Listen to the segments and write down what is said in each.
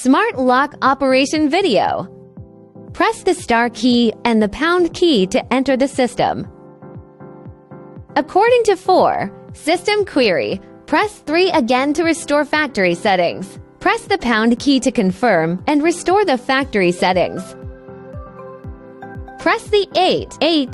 Smart lock operation video. Press the star key and the pound key to enter the system. According to 4, system query, press 3 again to restore factory settings. Press the pound key to confirm and restore the factory settings. Press the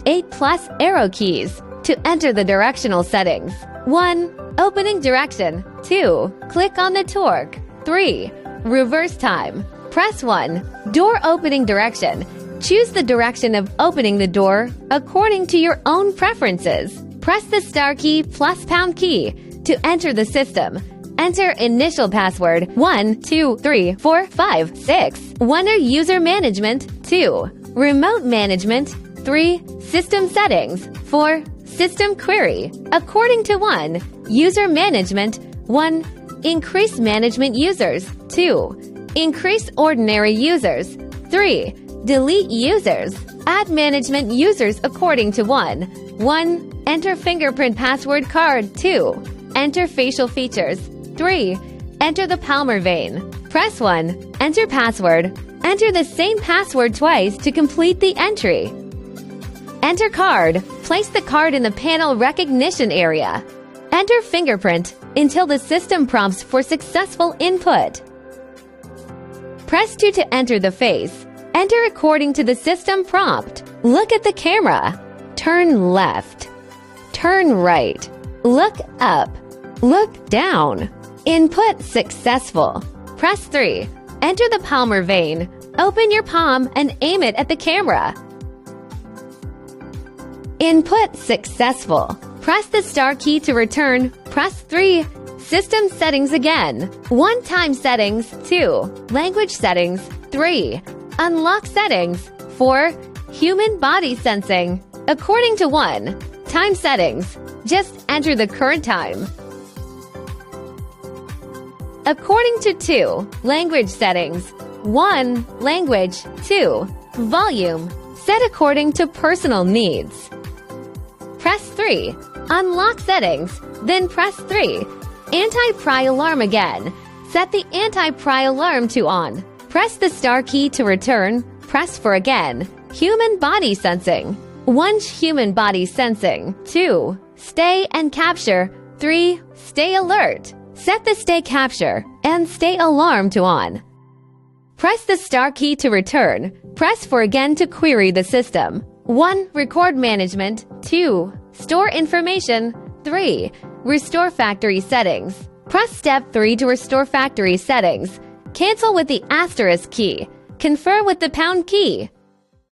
8 plus arrow keys to enter the directional settings. 1. Opening direction. 2. Click on the torque. 3. Reverse time. Press 1. Door opening direction. Choose the direction of opening the door according to your own preferences. Press the star key plus pound key to enter the system. Enter initial password 1, 2, 3, 4, 5, 6. 1. User management. 2. Remote management. 3. System settings. 4. System query. According to 1. User management. 1. Increase management users. 2. Increase ordinary users. 3. Delete users. Add management users according to 1. 1. Enter fingerprint password card. 2. Enter facial features. 3. Enter the palmar vein. Press 1. Enter password. Enter the same password twice to complete the entry. Enter card. Place the card in the panel recognition area. Enter fingerprint until the system prompts for successful input. Press 2 to enter the face. Enter according to the system prompt. Look at the camera. Turn left. Turn right. Look up. Look down. Input successful. Press 3. Enter the palmar vein. Open your palm and aim it at the camera. Input successful. Press the star key to return. Press 3. System settings again. 1. Time settings. 2. Language settings. 3. Unlock settings. 4. Human body sensing. According to 1. Time settings. Just enter the current time. According to 2. Language settings. 1. Language. 2. Volume. Set according to personal needs. Press 3. Unlock settings. Then press 3. Anti-pry alarm again. Set the anti-pry alarm to on. Press the star key to return. Press for again. Human body sensing. 1. Human body sensing. 2. Stay and capture. 3. Stay alert. Set the stay capture and stay alarm to on. Press the star key to return. Press for again to query the system. 1. Record management. 2. Store information. 3. Restore factory settings. Press step 3 to restore factory settings. Cancel with the asterisk key. Confirm with the pound key.